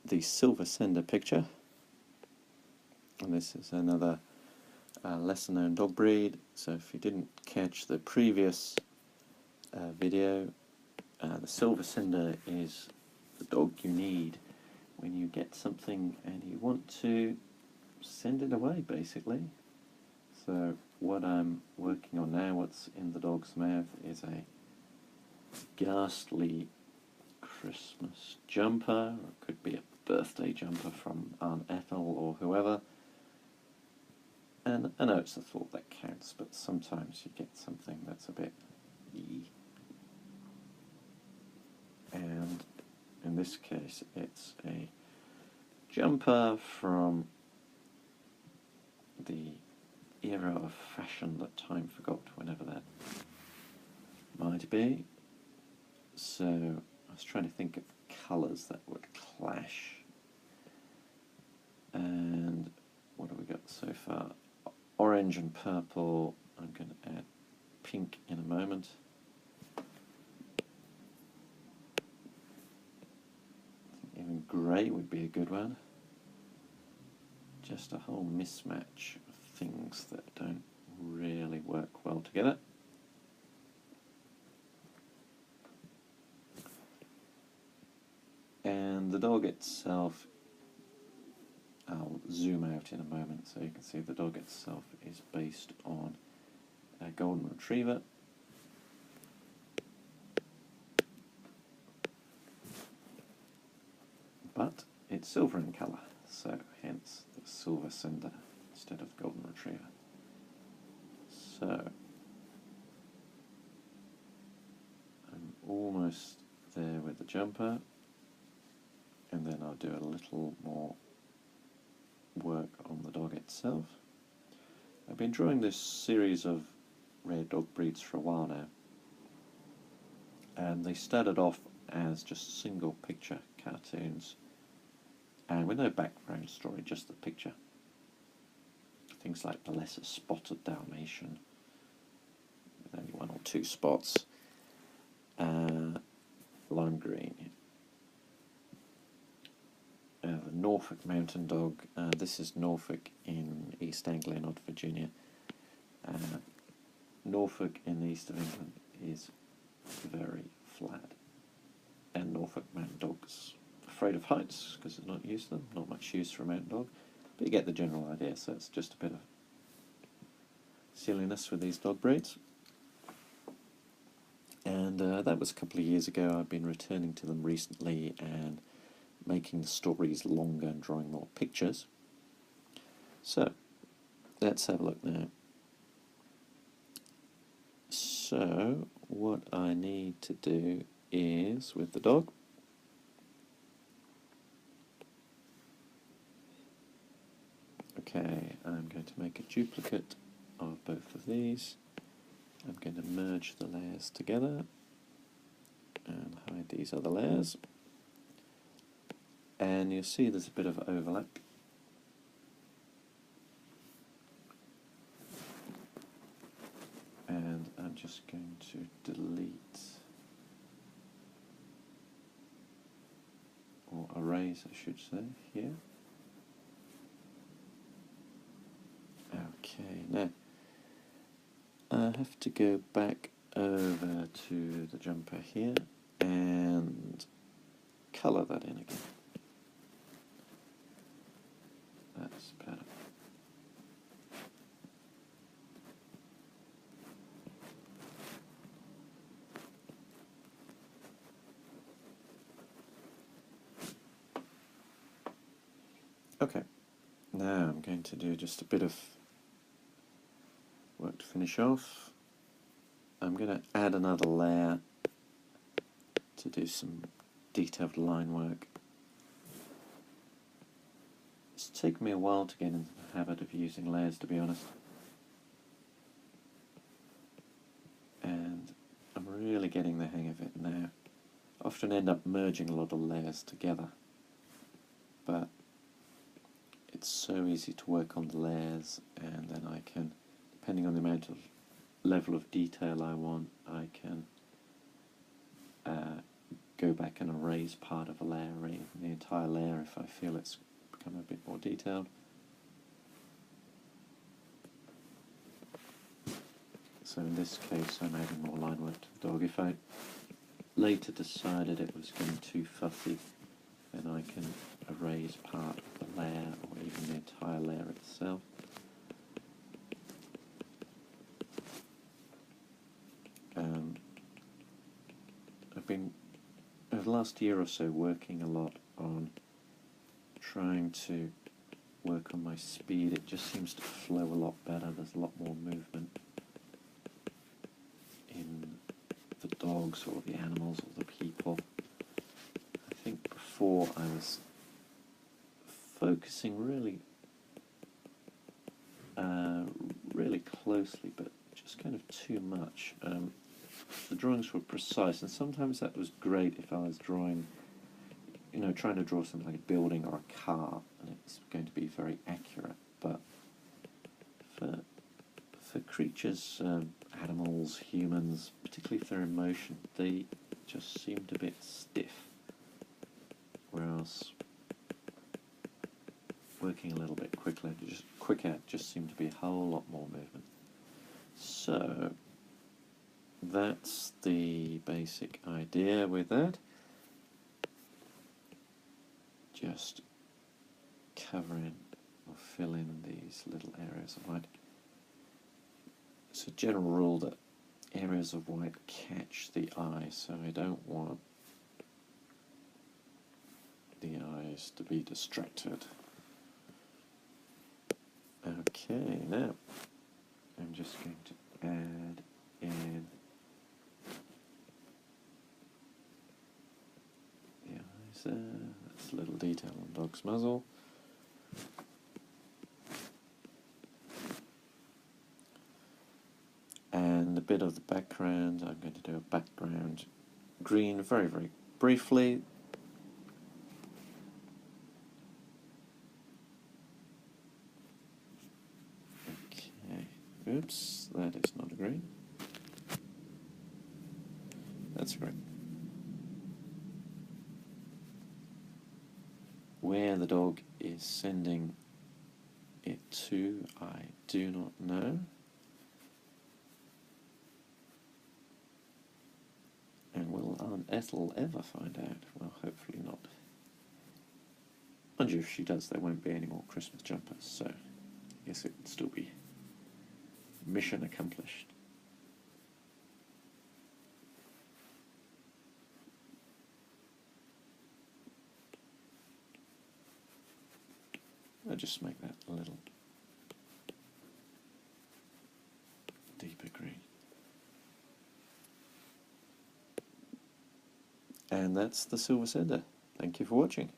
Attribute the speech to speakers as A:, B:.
A: the Silver Sender picture, and this is another lesser known dog breed. So if you didn't catch the previous video, the Silver Sender is the dog you need when you get something and you want to send it away, basically. So what I'm working on now, what's in the dog's mouth, is a ghastly Christmas jumper, or it could be a birthday jumper from Aunt Ethel or whoever. And I know it's the thought that counts, but sometimes you get something that's a bit yee. And in this case it's a jumper from the era of fashion that time forgot, whenever that might be. So I was trying to think of colours that would clash. And what have we got so far? Orange and purple. I'm going to add pink in a moment. Even grey would be a good one. Just a whole mismatch of things that don't really work well together. And the dog itself, I'll zoom out in a moment so you can see the dog itself is based on a Golden Retriever. But it's silver in colour, so hence the Silver Sender instead of Golden Retriever. So I'm almost there with the jumper, and then I'll do a little more work on the dog itself. I've been drawing this series of rare dog breeds for a while now, and they started off as just single picture cartoons and with no background story, just the picture. Things like the lesser spotted Dalmatian with only 1 or 2 spots, lime green, the Norfolk Mountain Dog. This is Norfolk in East Anglia, not Virginia. Norfolk in the east of England is very flat, and Norfolk Mountain Dogs afraid of heights because they're not used to them. Not much use for a mountain dog, but you get the general idea. So it's just a bit of silliness with these dog breeds. And that was a couple of years ago. I've been returning to them recently and making the stories longer and drawing more pictures. So let's have a look now. So what I need to do is, with the dog, okay, I'm going to make a duplicate of both of these. I'm going to merge the layers together and hide these other layers. And you'll see there's a bit of overlap. And I'm just going to delete, or erase I should say, here. Okay, now I have to go back over to the jumper here and colour that in again. That's better. Okay, now I'm going to do just a bit of work to finish off. I'm going to add another layer to do some detailed line work. It's taken me a while to get into the habit of using layers, to be honest. And I'm really getting the hang of it now. I often end up merging a lot of layers together, but it's so easy to work on the layers, and then I can, depending on the amount of level of detail I want, I can go back and erase part of a layer or even the entire layer if I feel it's become a bit more detailed. So in this case I'm adding more line work to the dog. If I later decided it was getting too fussy, then I can erase part of the layer or even the entire layer itself. I've been, over the last year or so, working a lot on trying to work on my speed. It just seems to flow a lot better. There's a lot more movement in the dogs or the animals or the people. I think before I was focusing really really closely, but just kind of too much. The drawings were precise, and sometimes that was great if I was drawing, you know, trying to draw something like a building or a car, and it's going to be very accurate. But for creatures, animals, humans, particularly if they're in motion, they just seemed a bit stiff. Whereas working a little bit quicker just seemed to be a whole lot more movement. So that's the basic idea with that. Just cover in or fill in these little areas of white. It's a general rule that areas of white catch the eye, so I don't want the eyes to be distracted. Okay, now I'm just going to add in the eyes there. That's a little detail on dog's muzzle. And a bit of the background, I'm going to do a background green very, very briefly. Oops, that is not a green. That's a green. Where the dog is sending it to, I do not know. And will Aunt Ethel ever find out? Well, hopefully not. Mind you, if she does, there won't be any more Christmas jumpers, so I guess it would still be mission accomplished. I'll just make that a little deeper green. And that's the Silver Sender. Thank you for watching.